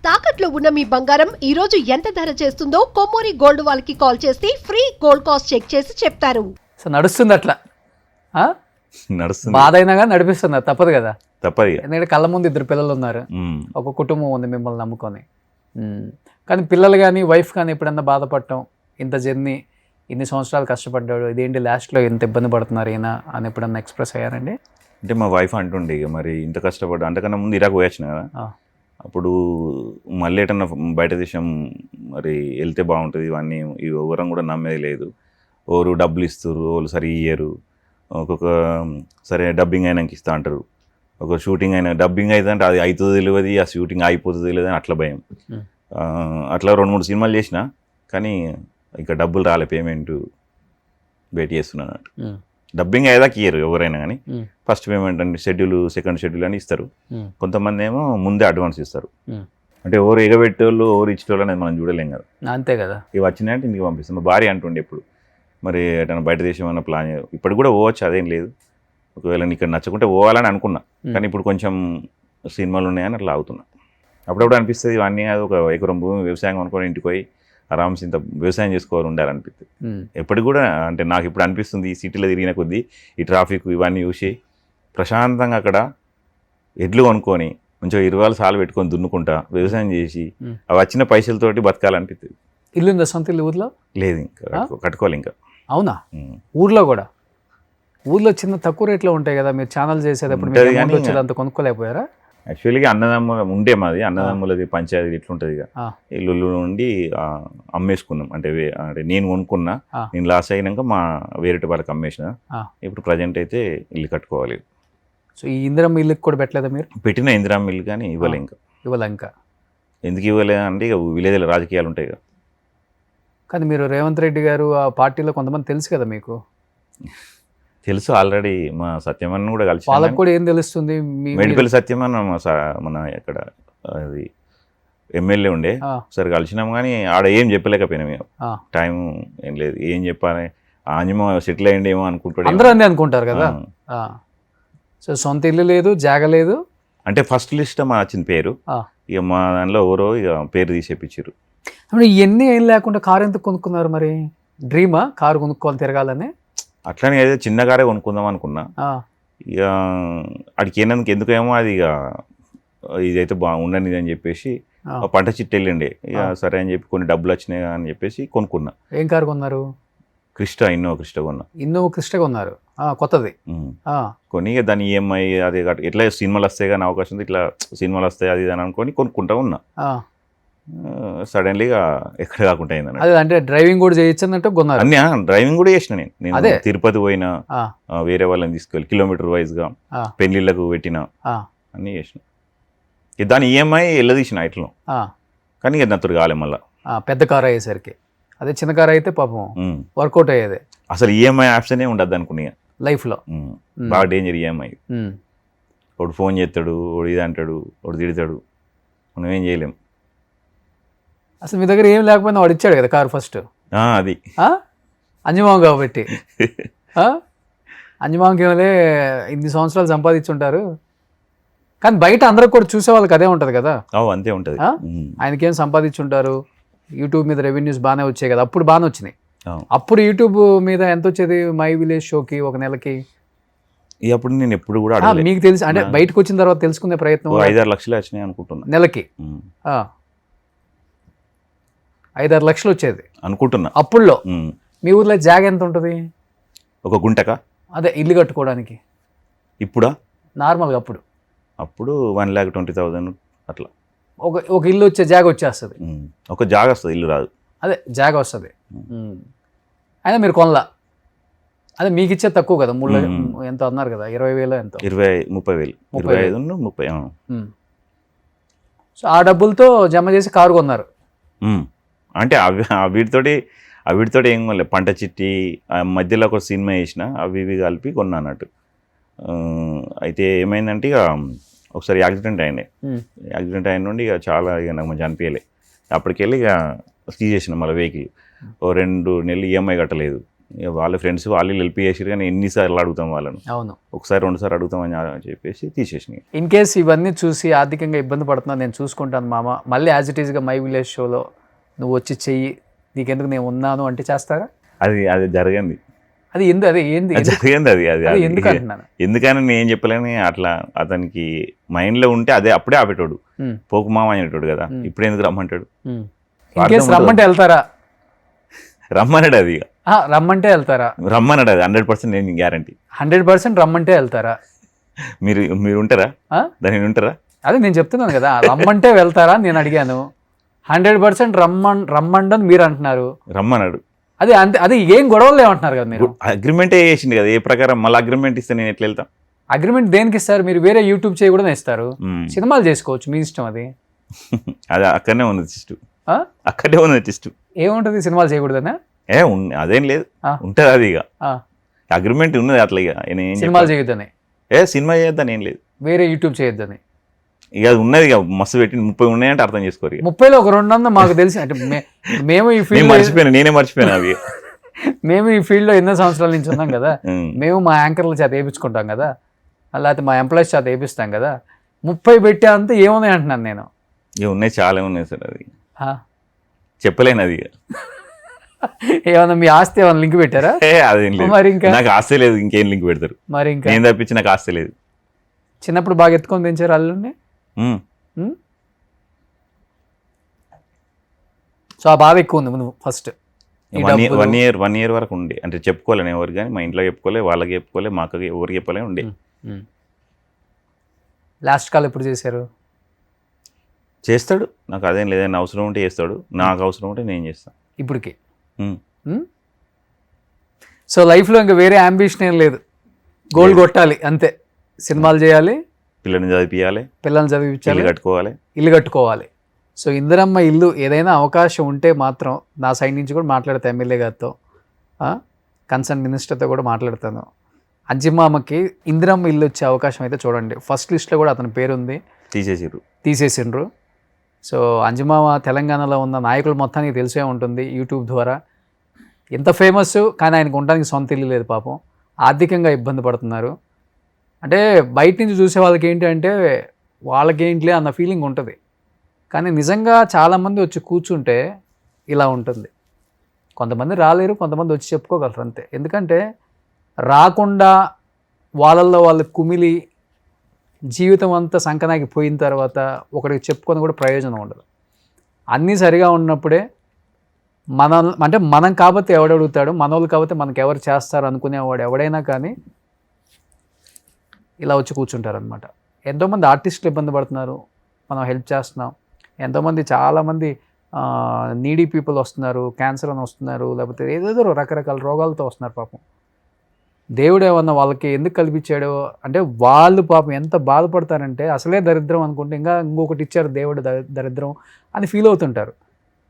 తాకట్లో ఉన్న మీ బంగారం ఈ రోజు ఎంత ధర చేస్తుందో కొమ్మూరి గోల్డ్ వాళ్ళకి కాల్ చేసి ఫ్రీ గోల్డ్ కాస్ట్ చెక్ చేసి చెప్తారు. సో నడుస్తుంది అట్లా నడుస్తుంది. బాధ అయినా కానీ నడిపిస్తున్నారు, తప్పదు కదా. తప్పదు. ఎందుకంటే కళ్ళ ముందు 2 పిల్లలు ఉన్నారు, ఒక కుటుంబం ఉంది మిమ్మల్ని నమ్ముకొని. కానీ పిల్లలు కానీ వైఫ్ కానీ ఎప్పుడన్నా బాధపడటం, ఇంత జర్నీ ఇన్ని సంవత్సరాలు కష్టపడ్డాడు, ఇదేంటి లాస్ట్లో ఇంత ఇబ్బంది పడుతున్నారు ఈయన అని ఎప్పుడన్నా ఎక్స్ప్రెస్ అయ్యారండి? అంటే మా వైఫ్ అంటుండే ఇక మరి ఇంత కష్టపడ్డా, అంతకన్నా ముందు ఇరాక్ పోయొచ్చిన కదా, అప్పుడు మళ్ళీ ఎటన్నా బయట దేశం మరి వెళ్తే బాగుంటుంది, ఇవన్నీ ఎవరం కూడా నమ్మేది లేదు. ఎవరు డబ్బులు ఇస్తారు, వాళ్ళు సరి ఇయ్యరు, ఒక్కొక్క సరే డబ్బింగ్ అయినాక ఇస్తా అంటారు, ఒక షూటింగ్ అయినా డబ్బింగ్ అయితే అంటే అది అవుతుంది తెలియదు, ఆ షూటింగ్ అయిపోతుంది తెలియదు అని అట్లా భయం. అట్లా 2-3 సినిమాలు చేసిన కానీ ఇంకా డబ్బులు రాలే, పేమెంట్ వెయిట్ చేస్తున్నాను అన్నట్టు. డబ్బింగ్ అయ్యేదాకా ఇయ్యరు ఎవరైనా కానీ, ఫస్ట్ పేమెంట్ అంటే షెడ్యూల్, సెకండ్ షెడ్యూల్ అని ఇస్తారు. కొంతమంది ఏమో ముందే అడ్వాన్స్ ఇస్తారు. అంటే ఎవరు ఎగబెట్టేవాళ్ళు ఎవరు ఇచ్చేవాళ్ళు అనేది మనం చూడలేం కదా. అంతే కదా. ఇవి వచ్చినాయంటే ఇంటికి పంపిస్తాం. మా భార్య అంటుండే ఎప్పుడు మరి ఎటన్నా బయట దేశం అన్న ప్లాన్, ఇప్పటికి కూడా పోవచ్చు, అదేం లేదు. ఒకవేళ ఇక్కడ నచ్చకుంటే పోవాలని అనుకున్నా, కానీ ఇప్పుడు కొంచెం సినిమాలు ఉన్నాయని అట్లా ఆగుతున్నా. అప్పుడప్పుడు అనిపిస్తుంది ఇవన్నీ ఒక ఎకరం భూమి వ్యవసాయం అనుకొని ఇంటికి పోయి ఆరామ్స్ ఇంత వ్యవసాయం చేసుకోవాలి ఉండాలనిపిస్తుంది. ఎప్పటికి కూడా అంటే నాకు ఇప్పుడు అనిపిస్తుంది, ఈ సిటీలో తిరిగిన కొద్దీ ఈ ట్రాఫిక్ ఇవన్నీ చూసి ప్రశాంతంగా అక్కడ ఎడ్లు కొనుక్కొని కొంచెం 20 సార్లు పెట్టుకొని దున్నుకుంటా వ్యవసాయం చేసి అవి వచ్చిన పైసలతోటి బతకాలనిపిస్తుంది. ఇల్లు ఉందా సొంత ఇల్లు ఊర్లో? లేదు, ఇంకా కట్టుకోవాలి ఇంకా. అవునా? ఊర్లో కూడా? ఊర్లో చిన్న తక్కువ రేట్లో ఉంటాయి కదా, మీరు ఛానల్ చేసేటప్పుడు అంత కొనుక్కోలేకపోయారా? యాక్చువల్గా అన్నదమ్ముల ఉండే మాది, అన్నదమ్ములది పంచాయతీ ఇట్లుంటుంది ఇక, ఇల్లు నుండి అమ్మేసుకున్నాం. అంటే నేను కొనుక్కున్నా, నేను లాస్ అయినాక మా వేరే వాళ్ళకి అమ్మేసిన. ఇప్పుడు ప్రజెంట్ అయితే ఇల్లు కట్టుకోవాలి. సో ఈ ఇందిరమ్మ ఇల్లుకి కూడా పెట్టలేదా మీరు? పెట్టిన ఇందిరమ్మ ఇల్లు కానీ ఇవ్వలే ఇంకా. ఎందుకు ఇవ్వలే అంటే ఇక విలేజ్లో రాజకీయాలు ఉంటాయి కదా. కానీ మీరు రేవంత్ రెడ్డి గారు ఆ పార్టీలో కొంతమంది తెలుసు కదా మీకు? తెలుసు, ఆల్రెడీ మా సత్యమన్న కూడా కలిసి. వాళ్ళకి కూడా ఏం తెలుస్తుంది? మెడిపల్లి సత్యమన్న మన ఇక్కడ అది ఎమ్మెల్యే ఉండే, సరే కలిసినాం కానీ ఆడ ఏం చెప్పలేకపోయినా మేము. టైం ఏం లేదు, ఏం చెప్పాలి, ఆంజమో సెటిల్ అయ్యింది ఏమో అనుకుంటాడు. అందరూ అన్నీ అనుకుంటారు కదా. సో సొంత ఇల్లు లేదు, జాగ లేదు. అంటే ఫస్ట్ లిస్ట్ మా వచ్చింది పేరు, ఇక మా దానిలో ఎవరో ఇక పేరు తీసేపించారు. ఇవన్నీ ఏం లేకుండా కారు ఎందుకు కొనుక్కున్నారు మరి? డ్రీమా కారు కొనుక్కోవాలి తిరగాలని? అట్లనే ఏదో చిన్న కారే కొనుక్కుందాం అనుకున్నా. ఇక అడికి ఏనందుకు ఎందుకేమో అది ఇక ఇదైతే ఉండనిది అని చెప్పేసి పంట చిట్టు వెళ్ళిండే. ఇక సరే అని చెప్పి కొన్ని డబ్బులు వచ్చినాయి అని చెప్పేసి కొనుక్కున్నా. ఏం కారు కొన్నారు? ఇన్నోవా క్రిస్టా కొన్నా. ఇన్నోవా క్రిస్టా కొన్నారు, కొత్తది కొని. ఇక దాని ఈఎంఐ అదే ఎట్లా సినిమాలు వస్తాయి కానీ అవకాశం ఉంది, ఇట్లా సినిమాలు వస్తాయి అది అని అనుకొని కొనుక్కుంటా ఉన్నా. సడన్లీగా ఎక్కడ కాకుండా అయింది. అదే అంటే డ్రైవింగ్ కూడా చేయొచ్చు కొన్నారు? అన్నీ డ్రైవింగ్ కూడా చేసిన నేను తిరుపతి పోయినా, వేరే వాళ్ళని తీసుకెళ్ళి కిలోమీటర్ వైజ్గా పెళ్లిళ్ళకు పెట్టిన, అన్నీ చేసిన. దాని ఈఎంఐ వెళ్ళదీసిన ఇట్లా, కానీ ఇక నత్తుడు కాలే మళ్ళీ పెద్ద కార్ అయ్యేసరికి. అదే చిన్న కార్ అయితే పాపం వర్కౌట్ అయ్యేది. అసలు ఈఎంఐ ఆప్షనే ఉండద్దు అనుకున్నా లైఫ్లో. బాగా డేంజర్ ఈఎంఐ. ఒకడు ఫోన్ చేస్తాడు, ఒకడు ఇది అంటాడు, ఒకడు తిడతాడు, మనం ఏం చేయలేం. అసలు మీ దగ్గర ఏం లేకపోయినా వాడు ఇచ్చాడు కదా కారు ఫస్ట్. అది అంజమాం కాబట్టి. అంజమాంకి ఏమలే ఇన్ని సంవత్సరాలు సంపాదించుంటారు, కానీ బయట అందరికి కూడా చూసే వాళ్ళకి అదే ఉంటుంది కదా. అంతే ఉంటుంది. ఆయనకేం సంపాదించుంటారు, యూట్యూబ్ మీద రెవెన్యూస్ బాగానే వచ్చాయి కదా, అప్పుడు బాగానే వచ్చినాయి. అప్పుడు యూట్యూబ్ మీద ఎంత వచ్చేది మై విలేజ్ షోకి ఒక నెలకి? అప్పుడు నేను ఎప్పుడు కూడా మీకు తెలిసి అంటే బయటకు వచ్చిన తర్వాత తెలుసుకునే ప్రయత్నం 5-6 లక్షలు వచ్చినాయి అనుకుంటున్నా నెలకి. 5-6 లక్షలు వచ్చేది అనుకుంటున్నా అప్పుడులో. మీ ఊర్లో జాగ ఎంత ఉంటుంది? ఒక గుంటక? అదే ఇల్లు కట్టుకోవడానికి. ఇప్పుడా? నార్మల్గా అప్పుడు 1,20,000 అట్లా ఒక ఇల్లు వచ్చే జాగ వచ్చేస్తుంది. ఒక జాగ వస్తుంది, ఇల్లు రాదు. అదే జాగ వస్తుంది. అయినా మీరు కొనలా? అదే మీకు ఇచ్చే తక్కువ కదా, 3 ఎంత అన్నారు కదా, 20,000 ఎంతో? 30,000, 25,000. సో ఆ డబ్బులతో జమ చేసి కారు కొన్నారు. అంటే వీటితోటి ఏం కొనలేదు, పంట చిట్టి మధ్యలో ఒక సినిమా వేసిన, అవి ఇవి కలిపి కొన్నా అన్నట్టు. అయితే ఏమైందంటే ఇక ఒకసారి యాక్సిడెంట్ అయిన నుండి ఇక చాలా ఇక నాకు మంచి అనిపించలే. అప్పటికెళ్ళి ఇక తీసేసిన మళ్ళీ వెహికల్. 2 నెలలు ఈఎంఐ కట్టలేదు, ఇక వాళ్ళ ఫ్రెండ్స్ వాళ్ళు హెల్ప్ చేసారు, కానీ ఎన్నిసార్లు అడుగుతాం వాళ్ళను, అవును. ఒకసారి 2 సార్లు అడుగుతామని చెప్పేసి తీసేసినాయి. ఇన్ కేస్ ఇవన్నీ చూసి ఆర్థికంగా ఇబ్బంది పడుతున్నా నేను చూసుకుంటాను మామ, మళ్ళీ యాజ్ ఇట్ ఈస్గా మై విలేజ్ షోలో నువ్వు వచ్చి చెయ్యి, నీకెందుకు నేను ఉన్నాను అంటే చేస్తారా? అది జరగంది, అది అదే ఏంది జరిగింది. అది ఎందుకు అంటున్నాను, ఎందుకని నేను చెప్పలేని, అట్లా అతనికి మైండ్లో ఉంటే అప్పుడే ఆపేటోడు, పోకు మామ అనేటోడు కదా, ఇప్పుడు ఎందుకు రమ్మంటాడు? ఇన్ కేస్ రమ్మంటే వెళ్తారా? రమ్మన్నాడు, అది రమ్మంటే వెళ్తారా? రమ్మన్నాడు, అది 100% నేను గ్యారంటీ. 100% రమ్మంటే వెళ్తారా? మీరు ఉంటారా దాని ఉంటారా? అదే నేను చెప్తున్నాను కదా, రమ్మంటే వెళ్తారా నేను అడిగాను. 100% రమ్మండని మీరు అంటున్నారు. రమ్మన్నాడు, అదే అంతే, అది ఏం గొడవలు ఏమంటున్నారు కదా మీరు. అగ్రిమెంటే చేసింది కదా, ఏ ప్రకారం మళ్ళీ అగ్రిమెంట్ ఇస్తే నేను ఎట్లా వెళ్తాం? అగ్రిమెంట్ దేనికి ఇస్తారు? మీరు వేరే యూట్యూబ్ చేయి కూడా ఇస్తారు, సినిమాలు చేసుకోవచ్చు, మీ ఇష్టం. అది అది అక్కడనే ఉంది టెస్ట్, అక్కడే ఉంది టెస్ట్. ఏముంటుంది సినిమాలు చేయకూడదనా? అదేం లేదు, ఉంటుంది అది. ఇక అగ్రిమెంట్ ఉన్నది అట్లా, ఇక సినిమాలు చేయొద్దని, సినిమా చేయొద్దని ఏం లేదు, వేరే యూట్యూబ్ చేయొద్దని. ఇక అది ఉన్నది, ఇక మస్తు పెట్టి 30 ఉన్నాయంటే అర్థం చేసుకోరు. 30లో ఒక 200 మాకు తెలిసి, అంటే మేము ఈ ఫీల్డ్ నేనే మర్చిపోయాను అవి. మేము ఈ ఫీల్డ్లో ఎన్నో సంవత్సరాల నుంచి ఉన్నాం కదా, మేము మా యాంకర్ల చేత వేయించుకుంటాం కదా, లేకపోతే మా ఎంప్లాయీస్ చేత వేపిస్తాం కదా. 30 పెట్టే అంతా ఏమున్నాయి అంటున్నాను నేను. ఇక ఉన్నాయి, చాలా ఉన్నాయి సార్, అది చెప్పలేను. అది ఏమన్నా మీ ఆస్తి ఏమైనా లింక్ పెట్టారా? అదేం లేదు, మరి ఇంకా నాకు ఆస్తి లేదు, ఇంకేం లింక్ పెడతారు? మరి ఇంకా నేను తప్పించి నాకు ఆస్తి లేదు. చిన్నప్పుడు బాగా ఎత్తుకొని పెంచారు అల్లుడిని, సో ఆ బాధ ఎక్కువ ఉంది ముందు. ఫస్ట్ 1 year వరకు ఉండే, అంటే చెప్పుకోలేను ఎవరు, కానీ మా ఇంట్లో చెప్పుకోలే, వాళ్ళకి చెప్పుకోలే, మా అక్కకి ఎవరికి చెప్పలే ఉండే. లాస్ట్ కాల్ ఎప్పుడు చేశారు? చేస్తాడు, నాకు అదేం లేదని అవసరం ఉంటే చేస్తాడు, నాకు అవసరం ఉంటే నేను చేస్తాను ఇప్పటికి. సో లైఫ్లో ఇంకా వేరే అంబిషన్ ఏం లేదు, గోల్ కొట్టాలి అంతే, సినిమాలు చేయాలి, పిల్లల్ని చదివించాలి, పిల్లల్ని చదివించాలి, ఇల్లు కట్టుకోవాలి. సో ఇందిరమ్మ ఇల్లు ఏదైనా అవకాశం ఉంటే మాత్రం నా సైడ్ నుంచి కూడా మాట్లాడతాను, ఎమ్మెల్యే గారితో, కన్సర్న్ మినిస్టర్తో కూడా మాట్లాడతాను. అంజిమామకి ఇందిరమ్మ ఇల్లు వచ్చే అవకాశం అయితే చూడండి. ఫస్ట్ లిస్ట్లో కూడా అతని పేరు ఉంది, తీసేసిండ్రు. సో అంజిమామ తెలంగాణలో ఉన్న నాయకులు మొత్తానికి తెలిసే ఉంటుంది యూట్యూబ్ ద్వారా. ఎంత ఫేమస్, కానీ ఆయనకు ఉండడానికి సొంత ఇల్లు లేదు పాపం, ఆర్థికంగా ఇబ్బంది పడుతున్నారు. అంటే బయట నుంచి చూసే వాళ్ళకి ఏంటి అంటే వాళ్ళకేంటిలే అన్న ఫీలింగ్ ఉంటుంది, కానీ నిజంగా చాలామంది వచ్చి కూర్చుంటే ఇలా ఉంటుంది. కొంతమంది రాలేరు, కొంతమంది వచ్చి చెప్పుకోగలరు అంతే. ఎందుకంటే రాకుండా వాళ్ళల్లో వాళ్ళు కుమిలి జీవితం అంతా సంకనాకి పోయిన తర్వాత ఒకరికి చెప్పుకొని కూడా ప్రయోజనం ఉండదు. అన్నీ సరిగా ఉన్నప్పుడే మనం కాబట్టి ఎవడడుగుతాడు, మనోళ్ళు కాబట్టి మనకు ఎవరు చేస్తారు అనుకునేవాడు ఎవడైనా కానీ ఇలా వచ్చి కూర్చుంటారనమాట. ఎంతోమంది ఆర్టిస్టులు ఇబ్బంది పడుతున్నారు, మనం హెల్ప్ చేస్తున్నాం. ఎంతోమంది చాలామంది నీడీ పీపుల్ వస్తున్నారు, క్యాన్సర్ అని వస్తున్నారు, లేకపోతే ఏదేదో రకరకాల రోగాలతో వస్తున్నారు. పాపం దేవుడు ఏమన్నా వాళ్ళకి ఎందుకు కల్పించాడో, అంటే వాళ్ళు పాపం ఎంత బాధపడతారంటే అసలే దరిద్రం అనుకుంటే ఇంకా ఇంకొకటి ఇచ్చారు దేవుడు దరిద్రం అని ఫీల్ అవుతుంటారు.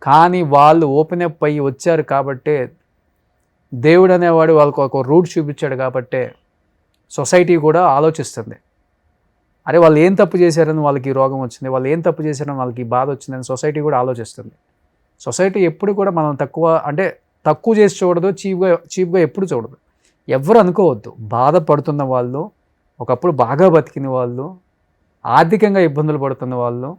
కానీ వాళ్ళు ఓపెన్ అప్ అయ్యి వచ్చారు కాబట్టే, దేవుడు అనేవాడు వాళ్ళకు ఒక రూట్ చూపించాడు కాబట్టే సొసైటీ కూడా ఆలోచిస్తుంది. అరే వాళ్ళు ఏం తప్పు చేశారని వాళ్ళకి రోగం వచ్చింది, వాళ్ళు ఏం తప్పు చేశారని వాళ్ళకి బాధ వచ్చిందని సొసైటీ కూడా ఆలోచిస్తుంది. సొసైటీ ఎప్పుడు కూడా మనం తక్కువ చేసి చూడదు, చీప్గా ఎప్పుడు చూడదు. ఎవరు అనుకోవద్దు, బాధపడుతున్న వాళ్ళు, ఒకప్పుడు బాగా బతికిన వాళ్ళు, ఆర్థికంగా ఇబ్బందులు పడుతున్న వాళ్ళు.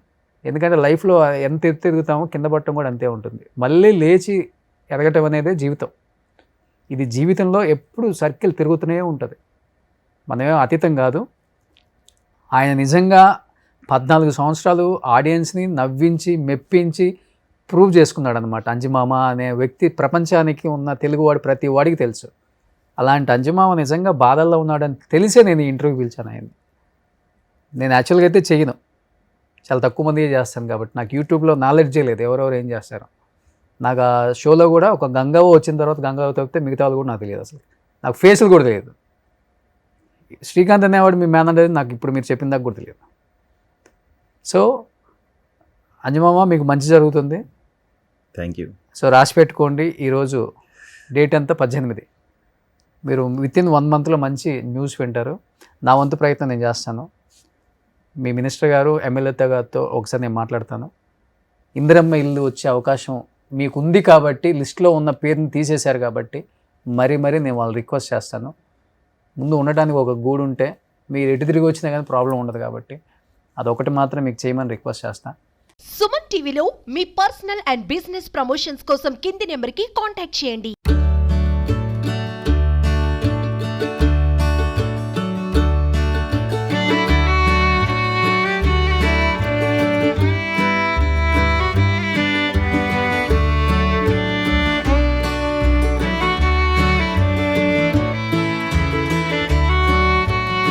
ఎందుకంటే లైఫ్లో ఎంత ఎత్తుతామో కింద పడటం కూడా అంతే ఉంటుంది. మళ్ళీ లేచి ఎదగటం అనేది జీవితం. ఇది జీవితంలో ఎప్పుడు సర్కిల్ తిరుగుతూనే ఉంటుంది, మనమే అతీతం కాదు. ఆయన నిజంగా 14 సంవత్సరాలు ఆడియన్స్ని నవ్వించి మెప్పించి ప్రూవ్ చేసుకున్నాడు అనమాట. అంజిమామ అనే వ్యక్తి ప్రపంచానికి ఉన్న తెలుగువాడు ప్రతి వాడికి తెలుసు. అలాంటి అంజిమామ నిజంగా బాధల్లో ఉన్నాడని తెలిసే నేను ఈ ఇంటర్వ్యూ పిలిచాను ఆయన. నేను యాక్చువల్గా అయితే చేయను, చాలా తక్కువ మందిగా చేస్తాను కాబట్టి నాకు యూట్యూబ్లో నాలెడ్జే లేదు ఎవరెవరు ఏం చేస్తారో. నాకు ఆ షోలో కూడా ఒక గంగవ్వ వచ్చిన తర్వాత గంగవ్వ తప్పితే మిగతా వాళ్ళు కూడా నాకు తెలియదు, అసలు నాకు ఫేసులు కూడా తెలియదు. శ్రీకాంత్ అనేవాడు మీ మేనేజర్ నాకు ఇప్పుడు మీరు చెప్పిన దాకా కూడా తెలియదు. సో అంజమామ మీకు మంచి జరుగుతుంది, థ్యాంక్ యూ. సో రాసి పెట్టుకోండి. ఈరోజు డేట్ ఎంత 18. మీరు వితిన్ 1 monthలో మంచి న్యూస్ వింటారు. నా వంతు ప్రయత్నం నేను చేస్తాను. మీ మినిస్టర్ గారు ఎమ్మెల్యే గారితో ఒకసారి నేను మాట్లాడతాను. ఇందిరమ్మ ఇల్లు వచ్చే అవకాశం మీకు ఉంది కాబట్టి, లిస్ట్లో ఉన్న పేరుని తీసేశారు కాబట్టి మరీ నేను వాళ్ళు రిక్వెస్ట్ చేస్తాను, ముందు ఉండడానికి ఒక గూడు ఉంటే మీరు ఎటు తిరిగి వచ్చినా కానీ ప్రాబ్లం ఉండదు, కాబట్టి అదొకటి మాత్రం మీకు చేయమని రిక్వెస్ట్ చేస్తాను. సుమన్ టీవీలో మీ పర్సనల్ అండ్ బిజినెస్ ప్రమోషన్స్ కోసం కింది నెంబర్కి కాంటాక్ట్ చేయండి.